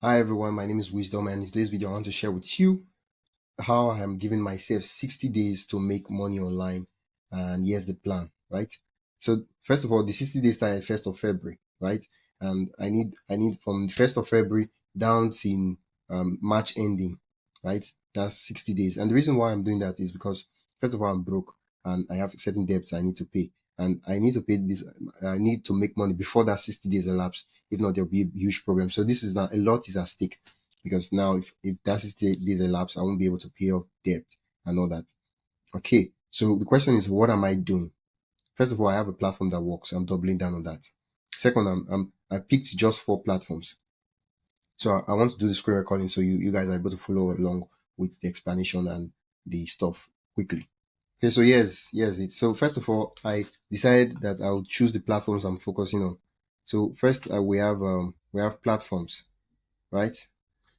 Hi everyone, my name is Wisdom, and in today's video I want to share with you how I am giving myself 60 days to make money online. And here's the plan, right? So first of all, the 60 days started 1st of February, right? And I need from 1st of February down to March ending, right? That's 60 days. And the reason why I'm doing that is because first of all, I'm broke and I have certain debts I need to pay. And I need to pay this, I need to make money before that 60 days elapse. If not, there'll be a huge problem. So this is now a lot is at stake, because now if that 60 days elapse, I won't be able to pay off debt and all that. Okay, so the question is, what am I doing? First of all, I have a platform that works. I'm doubling down on that. Second, I picked just 4 platforms. So I want to do the screen recording so you guys are able to follow along with the explanation and the stuff quickly. Okay, so yes, it's so first of all, I decided that I would choose the platforms I'm focusing on. So first, we have platforms, right?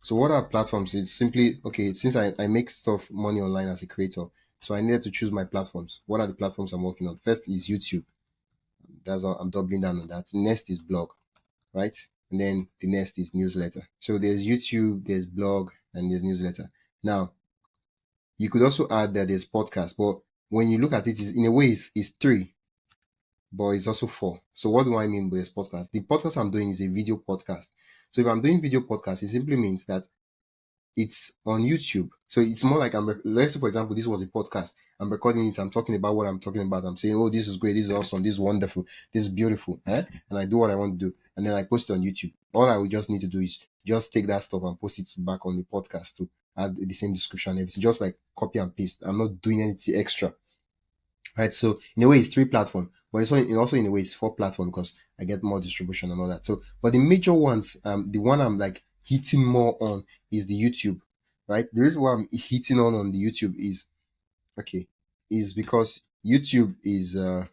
So what are platforms? It's simply, okay, since I make stuff money online as a creator, so I needed to choose my platforms. What are the platforms I'm working on? First is YouTube. That's all, I'm doubling down on that. Next is blog, right? And then the next is newsletter. So there's YouTube, there's blog, and there's newsletter. Now, you could also add that there's podcast, but when you look at it, in a way, it's 3, but it's also 4. So what do I mean by this podcast? The podcast I'm doing is a video podcast. So if I'm doing video podcast, it simply means that it's on YouTube. So it's more like let's say, for example, this was a podcast. I'm recording it. I'm talking about what I'm talking about. I'm saying, oh, this is great. This is awesome. This is wonderful. This is beautiful. And I do what I want to do. And then I post it on YouTube. All I would just need to do is just take that stuff and post it back on the podcast to add the same description and everything. Just like copy and paste. I'm not doing anything extra. Right. So in a way, it's 3 platforms, but it's also in a way it's 4 platforms because I get more distribution and all that. So, but the major ones, the one I'm like hitting more on is the YouTube, right? The reason why I'm hitting on the YouTube is because YouTube is a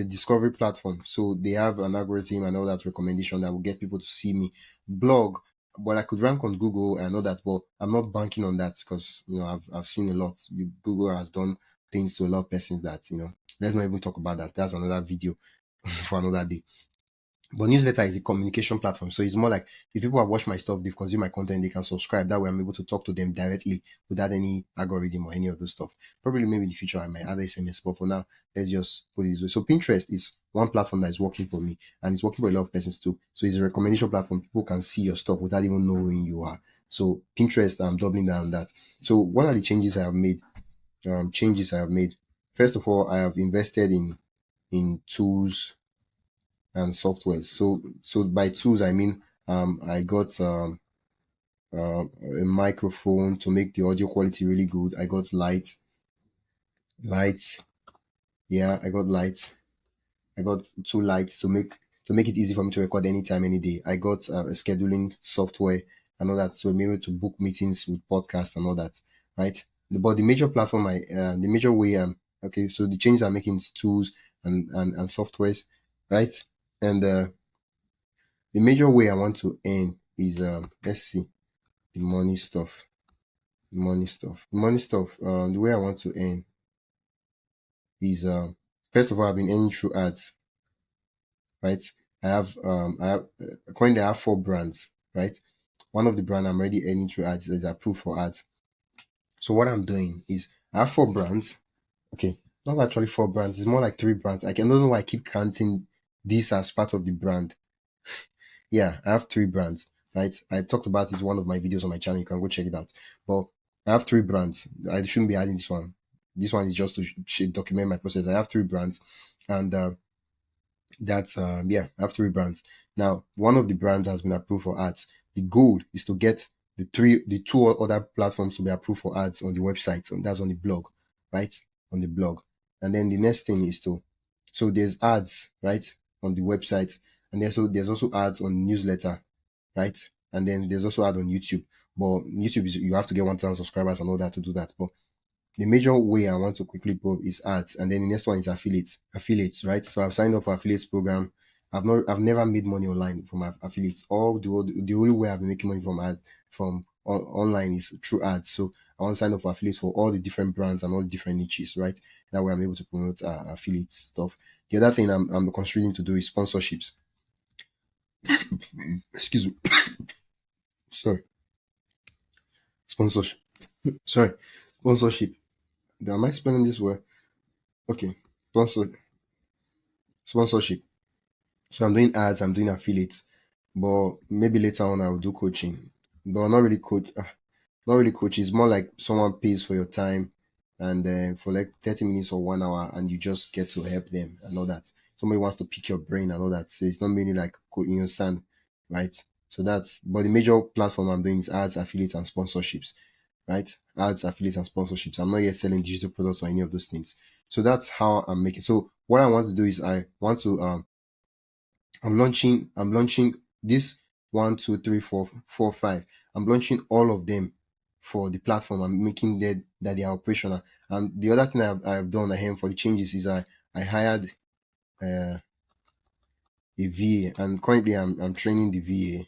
discovery platform. So they have an algorithm and all that recommendation that will get people to see me. Blog, but I could rank on Google and all that, but I'm not banking on that because I've seen a lot. Google has done things to a lot of persons that let's not even talk about that. That's another video for another day. But newsletter is a communication platform. So it's more like if people have watched my stuff, they've consumed my content, they can subscribe. That way I'm able to talk to them directly without any algorithm or any of those stuff. Probably maybe in the future I might add SMS, but for now, let's just put it this way. So Pinterest is one platform that is working for me and it's working for a lot of persons too. So it's a recommendation platform. People can see your stuff without even knowing you are. So Pinterest, I'm doubling down on that. So what are the changes I have made? First of all, I have invested in tools and software. So by tools I mean I got a microphone to make the audio quality really good. I got lights. Yeah, I got lights. I got 2 lights to make it easy for me to record anytime, any day. I got a scheduling software and all that, so I'm able to book meetings with podcasts and all that, right? But the major platform the major way okay, so the changes I'm making is tools and softwares, right? And the major way I want to earn is let's see, the money stuff. The way I want to earn is first of all, I've been earning through ads, right? I have currently I have 4 brands, right? One of the brand I'm already earning through ads is approved for ads. So what I'm doing is I have 4 brands. Okay, not actually 4 brands, it's more like 3 brands. I don't know why I keep counting this as part of the brand. Yeah, I have 3 brands, right? I talked about this in one of my videos on my channel. You can go check it out. But I have 3 brands. I shouldn't be adding this one. This one is just to document my process. I have 3 brands, and that's yeah, I have 3 brands. Now, one of the brands has been approved for ads. The goal is to get the 2 other platforms to be approved for ads on the website, and that's on the blog, right? On the blog. And then the next thing is so there's ads, right, on the website, and there's also ads on newsletter, right? And then there's also ad on YouTube. But YouTube is you have to get 1,000 subscribers and all that to do that. But the major way I want to quickly go is ads, and then the next one is affiliates, right? So I've signed up for affiliates program. I've never made money online from affiliates. The only way I've been making money from online is through ads. So I want to sign up for affiliates for all the different brands and all the different niches, right? That way I'm able to promote affiliate stuff. The other thing I'm considering to do is sponsorships. Excuse me. Sorry, sponsorship. Sorry, sponsorship. Am I spelling this well? Okay, sponsor sponsorship. So I'm doing ads, I'm doing affiliates, but maybe later on I will do coaching. But not really coach. Not really coach. It's more like someone pays for your time, and for like 30 minutes or 1 hour, and you just get to help them and all that. Somebody wants to pick your brain and all that. So it's not mainly like you understand, right? So that's, but the major platform I'm doing is ads, affiliates, and sponsorships, right? Ads, affiliates, and sponsorships. I'm not yet selling digital products or any of those things. So that's how I'm making. So what I want to do is I want to I'm launching this one, two, three, four, four, five. I'm launching all of them for the platform. I'm making that they are operational. And the other thing I've done ahead for the changes is I hired a VA, and currently I'm training the VA,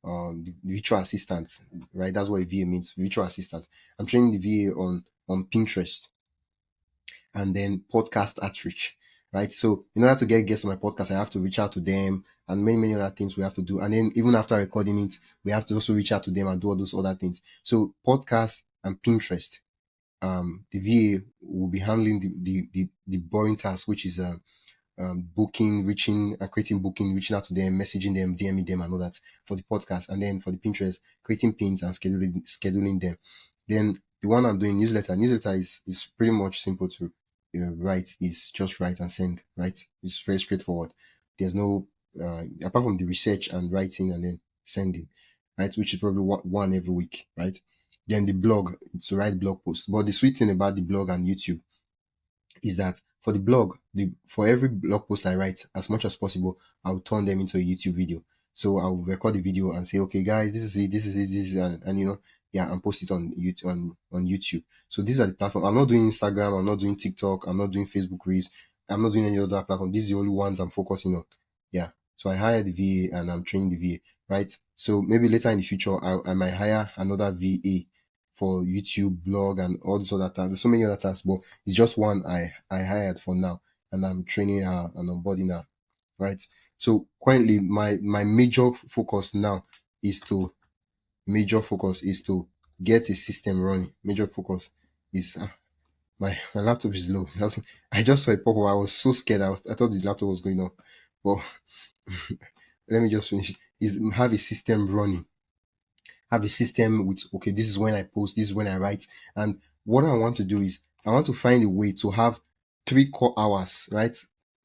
the virtual assistant, right? That's what a VA means, virtual assistant. I'm training the VA on Pinterest and then podcast outreach, right? So in order to get guests on my podcast, I have to reach out to them and many other things we have to do. And then even after recording it, we have to also reach out to them and do all those other things. So podcast and Pinterest, the VA will be handling the boring task, which is booking, reaching, creating booking, reaching out to them, messaging them, DMing them, and all that for the podcast. And then for the Pinterest, creating pins and scheduling them. Then the one I'm doing, newsletter. Newsletter is pretty much simple to write. Is just write and send. Right? It's very straightforward. There's no apart from the research and writing and then sending, right? Which is probably one every week, right? Then the blog, it's to write blog posts. But the sweet thing about the blog and YouTube is that for the blog, for every blog post I write, as much as possible, I'll turn them into a YouTube video. So I'll record the video and say, okay, guys, this is it, this is it, this is it, and yeah, and post it on YouTube on YouTube. So these are the platform. I'm not doing Instagram, I'm not doing TikTok, I'm not doing Facebook Reels, I'm not doing any other platform. These are the only ones I'm focusing on. Yeah. So I hired the VA and I'm training the VA, right? So maybe later in the future I might hire another VA for YouTube, blog, and all these other tasks. There's so many other tasks, but it's just one I hired for now, and I'm training her and onboarding her, right? So currently, my major focus is to get a system running. Major focus is my laptop is low. I just saw a pop up. I was so scared. I thought the laptop was going off, but let me just finish. Is have a system running, have a system with, okay, this is when I post, this is when I write. And what I want to do is I want to find a way to have 3 core hours, right?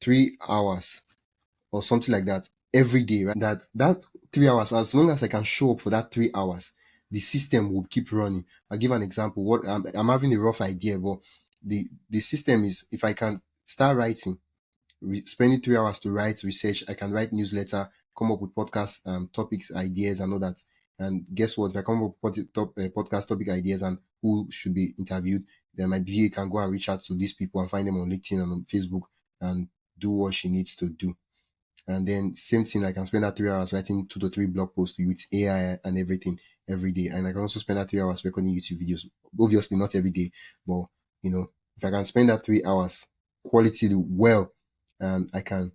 3 hours or something like that every day, right? That 3 hours, as long as I can show up for that 3 hours, the system will keep running. I'll give an example. What I'm having a rough idea, but the system is, if I can start writing, spending 3 hours to write research, I can write newsletter, come up with podcast topics, ideas, and all that. And guess what? If I come up with podcast topic ideas and who should be interviewed, then my VA can go and reach out to these people and find them on LinkedIn and on Facebook and do what she needs to do. And then same thing, I can spend that 3 hours writing 2 to 3 blog posts with AI and everything every day. And I can also spend that 3 hours recording YouTube videos. Obviously not every day, but if I can spend that 3 hours quality well, I can.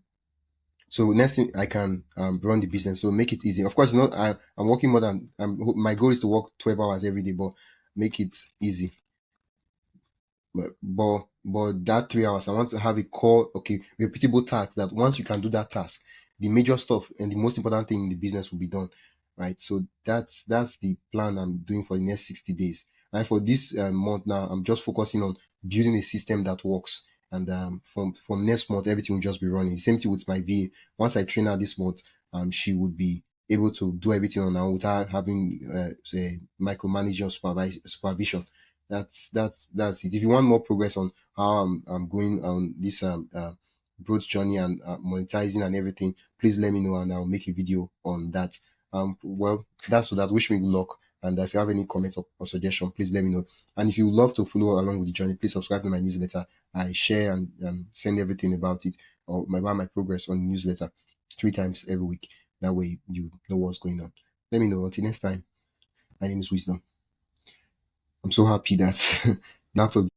So next thing, I can run the business. So make it easy. Of course, not I'm working more than my goal is to work 12 hours every day, but make it easy. But that 3 hours, I want to have a core, okay, repeatable task that once you can do that task, the major stuff and the most important thing in the business will be done, right? So that's the plan I'm doing for the next 60 days. And for this month now, I'm just focusing on building a system that works. And from next month, everything will just be running. The same thing with my VA. Once I train her this month, she would be able to do everything on her own without having say micromanaging or supervision. That's it. If you want more progress on how I'm going on this growth journey and monetizing and everything, please let me know and I'll make a video on that. Well, that's for that. Wish me good luck. And if you have any comments or suggestion, please let me know. And if you would love to follow along with the journey, please subscribe to my newsletter. I share and send everything about it or about my progress on the newsletter 3 times every week. That way you know what's going on. Let me know. Until next time, my name is Wisdom. I'm so happy that laptop